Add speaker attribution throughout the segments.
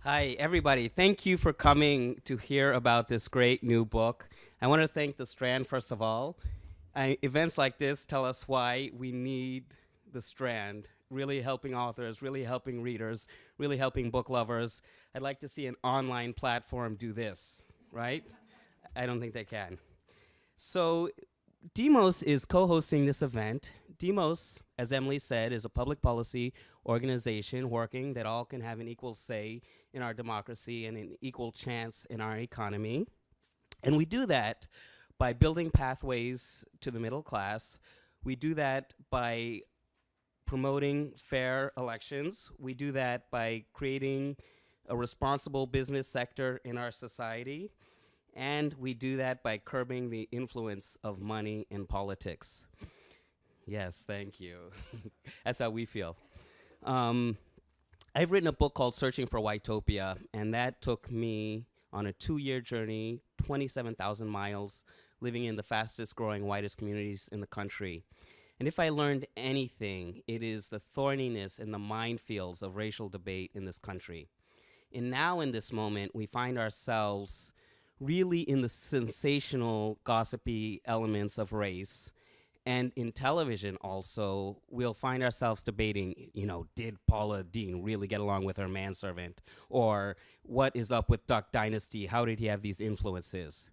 Speaker 1: Hi, everybody. Thank you for coming to hear about this great new book. I want to thank the Strand, first of all. Events like this tell us why we need the Strand, really helping authors, really helping readers, really helping book lovers. I'd like to see an online platform do this, right? I don't think they can. So Demos is co-hosting this event. Demos, as Emily said, is a public policy organization working that all can have an equal say in our democracy and an equal chance in our economy. And we do that by building pathways to the middle class. We do that by promoting fair elections. We do that by creating a responsible business sector in our society. And we do that by curbing the influence of money in politics. Yes, thank you. That's how we feel. I've written a book called Searching for Whitopia, and that took me on a 2-year journey, 27,000 miles, living in the fastest growing, whitest communities in the country. And if I learned anything, it is the thorniness and the minefields of racial debate in this country. And now in this moment, we find ourselves really in the sensational, gossipy elements of race. And in television also, we'll find ourselves debating, did Paula Deen really get along with her manservant? Or what is up with Duck Dynasty? How did he have these influences?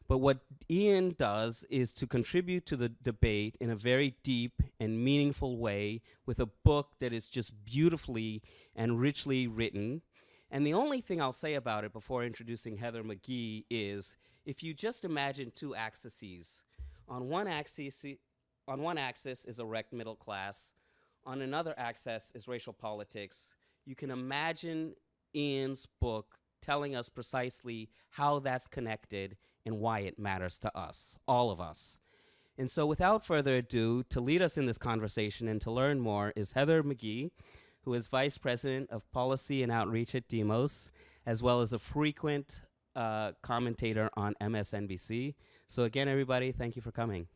Speaker 1: But what Ian does is to contribute to the debate in a very deep and meaningful way with a book that is just beautifully and richly written. And the only thing I'll say about it before introducing Heather McGee is, if you just imagine two axes, on one axis is a wrecked middle class, on another axis is racial politics. You can imagine Ian's book telling us precisely how that's connected and why it matters to us, all of us. And so without further ado, to lead us in this conversation and to learn more is Heather McGee, who is Vice President of Policy and Outreach at Demos, as well as a frequent commentator on MSNBC. So again, everybody, thank you for coming.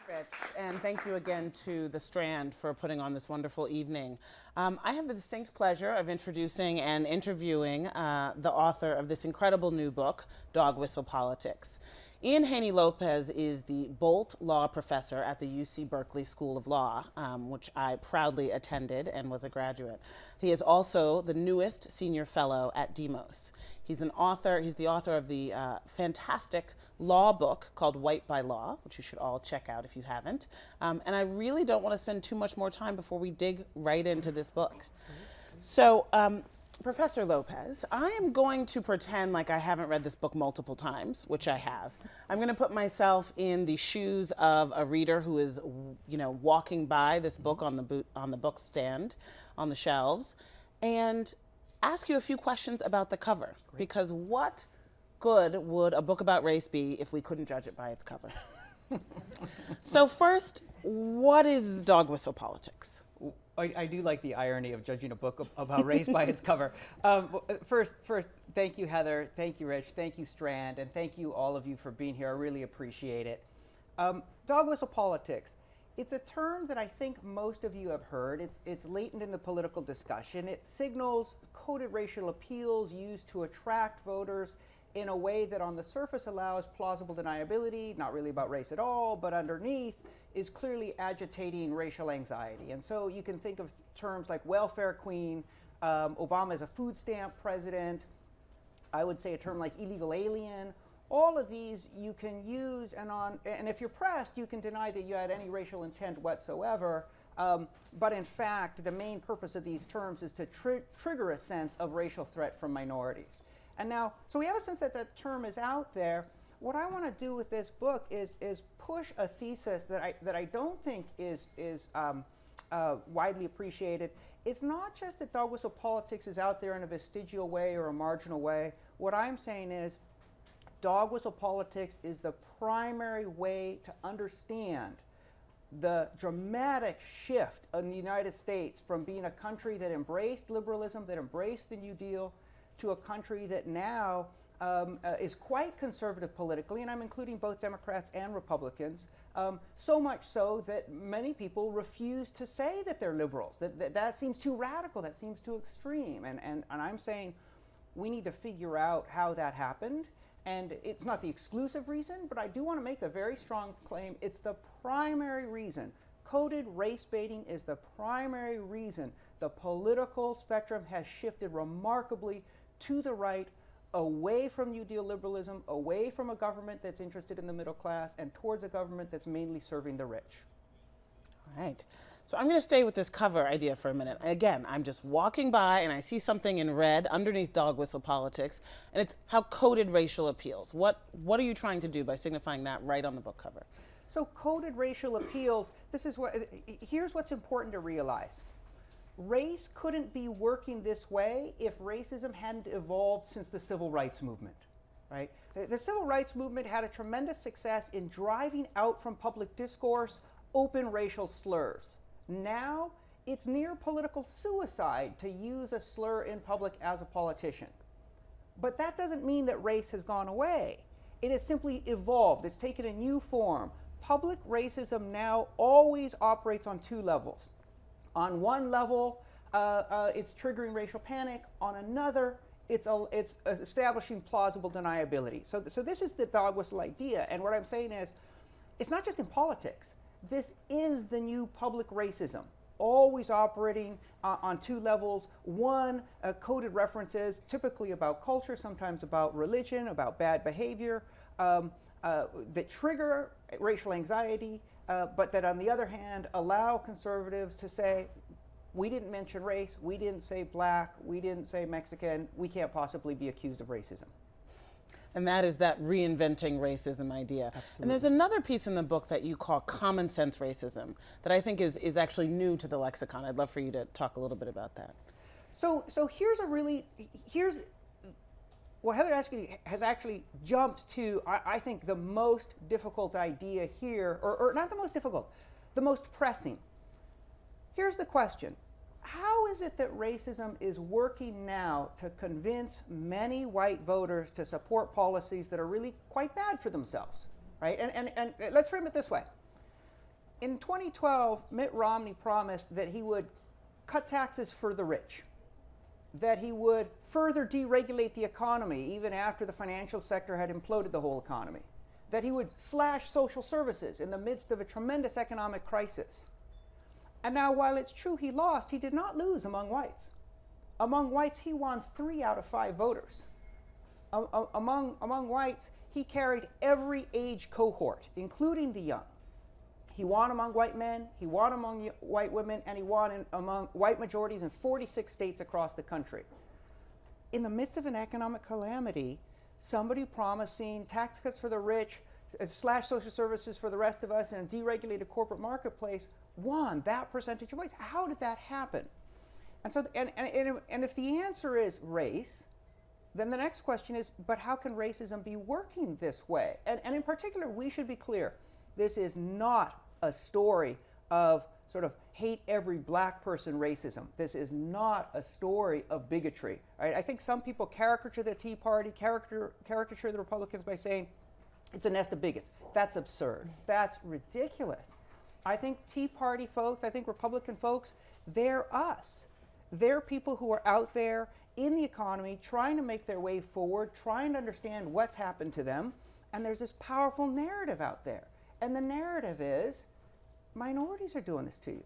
Speaker 2: Rich, and thank you again to the Strand for putting on this wonderful evening. I have the distinct pleasure of introducing and interviewing the author of this incredible new book, Dog Whistle Politics. Ian Haney Lopez is the Bolt Law Professor at the UC Berkeley School of Law, which I proudly attended and was a graduate. He is also the newest Senior Fellow at Demos. He's the author of the fantastic law book called White by Law, which you should all check out if you haven't. And I really don't want to spend too much more time before we dig right into this book. So, Professor Lopez, I am going to pretend like I haven't read this book multiple times, which I have. I'm going to put myself in the shoes of a reader who is, walking by this book on the book stand, on the shelves, and ask you a few questions about the cover. Great. Because what good would a book about race be if we couldn't judge it by its cover? So first, what is Dog Whistle Politics?
Speaker 3: I do like the irony of judging a book about race by its cover. First, thank you, Heather. Thank you, Rich. Thank you, Strand. And thank you, all of you, for being here. I really appreciate it. Dog whistle politics. It's a term that I think most of you have heard. It's latent in the political discussion. It signals coded racial appeals used to attract voters in a way that on the surface allows plausible deniability, not really about race at all, but underneath is clearly agitating racial anxiety. And so you can think of terms like welfare queen, Obama is a food stamp president, I would say a term like illegal alien. All of these you can use, and if you're pressed, you can deny that you had any racial intent whatsoever. But in fact, the main purpose of these terms is to trigger a sense of racial threat from minorities. And now, so we have a sense that that term is out there. What I want to do with this book is push a thesis that I don't think is widely appreciated. It's not just that dog whistle politics is out there in a vestigial way or a marginal way. What I'm saying is dog whistle politics is the primary way to understand the dramatic shift in the United States from being a country that embraced liberalism, that embraced the New Deal, to a country that now is quite conservative politically, and I'm including both Democrats and Republicans, So much so that many people refuse to say that they're liberals. That seems too radical, that seems too extreme. And I'm saying we need to figure out how that happened. And it's not the exclusive reason, but I do want to make a very strong claim. It's the primary reason. Coded race baiting is the primary reason the political spectrum has shifted remarkably to the right, away from New Deal liberalism, away from a government that's interested in the middle class, and towards a government that's mainly serving the rich.
Speaker 2: All right. So I'm going to stay with this cover idea for a minute. Again, I'm just walking by and I see something in red underneath dog whistle politics, and it's how coded racial appeals. What are you trying to do by signifying that right on the book cover?
Speaker 3: So coded racial appeals, here's what's important to realize. Race couldn't be working this way if racism hadn't evolved since the civil rights movement, right? The civil rights movement had a tremendous success in driving out from public discourse open racial slurs. Now, it's near political suicide to use a slur in public as a politician. But that doesn't mean that race has gone away. It has simply evolved. It's taken a new form. Public racism now always operates on two levels. On one level, it's triggering racial panic. On another, it's establishing plausible deniability. So this is the dog whistle idea. And what I'm saying is, it's not just in politics. This is the new public racism, always operating on two levels. One, coded references, typically about culture, sometimes about religion, about bad behavior, that trigger racial anxiety, but that on the other hand allow conservatives to say, we didn't mention race, we didn't say black, we didn't say Mexican, we can't possibly be accused of racism.
Speaker 2: And that is that reinventing racism idea.
Speaker 3: Absolutely.
Speaker 2: And there's another piece in the book that you call common sense racism that I think is actually new to the lexicon. I'd love for you to talk a little bit about that.
Speaker 3: So well, Heather has actually jumped to, I think, the most difficult idea here, or not the most difficult, the most pressing. Here's the question. How is it that racism is working now to convince many white voters to support policies that are really quite bad for themselves, right? And let's frame it this way. In 2012, Mitt Romney promised that he would cut taxes for the rich, that he would further deregulate the economy even after the financial sector had imploded the whole economy, that he would slash social services in the midst of a tremendous economic crisis. And now, while it's true he lost, he did not lose among whites. Among whites, he won 3 out of 5 voters. Among whites, he carried every age cohort, including the young. He won among white men, he won among white women, and he won among white majorities in 46 states across the country. In the midst of an economic calamity, somebody promising tax cuts for the rich, slash social services for the rest of us, and a deregulated corporate marketplace won that percentage of votes. How did that happen? And so, and if the answer is race, then the next question is, but how can racism be working this way? And in particular, we should be clear, this is not a story of sort of hate every black person racism. This is not a story of bigotry. Right? I think some people caricature the Tea Party, caricature the Republicans by saying it's a nest of bigots. That's absurd. That's ridiculous. I think Tea Party folks, I think Republican folks, they're us. They're people who are out there in the economy trying to make their way forward, trying to understand what's happened to them, and there's this powerful narrative out there. And the narrative is, minorities are doing this to you.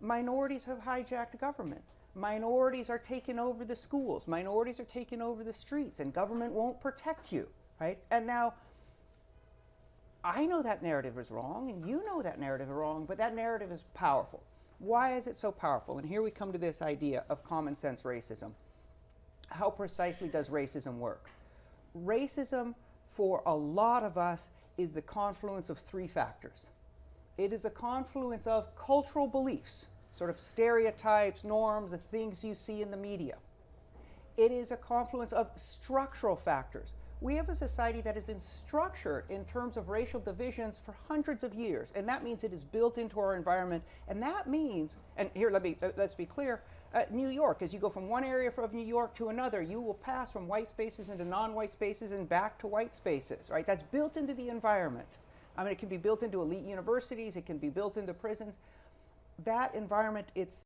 Speaker 3: Minorities have hijacked government. Minorities are taking over the schools. Minorities are taking over the streets, and government won't protect you, right? And now, I know that narrative is wrong, and you know that narrative is wrong, but that narrative is powerful. Why is it so powerful? And here we come to this idea of common sense racism. How precisely does racism work? Racism, for a lot of us, is the confluence of 3 factors. It is a confluence of cultural beliefs, sort of stereotypes, norms, the things you see in the media. It is a confluence of structural factors. We have a society that has been structured in terms of racial divisions for hundreds of years, and that means it is built into our environment. And that means, and here let's be clear, New York, as you go from one area of New York to another, you will pass from white spaces into non-white spaces and back to white spaces, right? That's built into the environment. I mean, it can be built into elite universities, it can be built into prisons. That environment, it's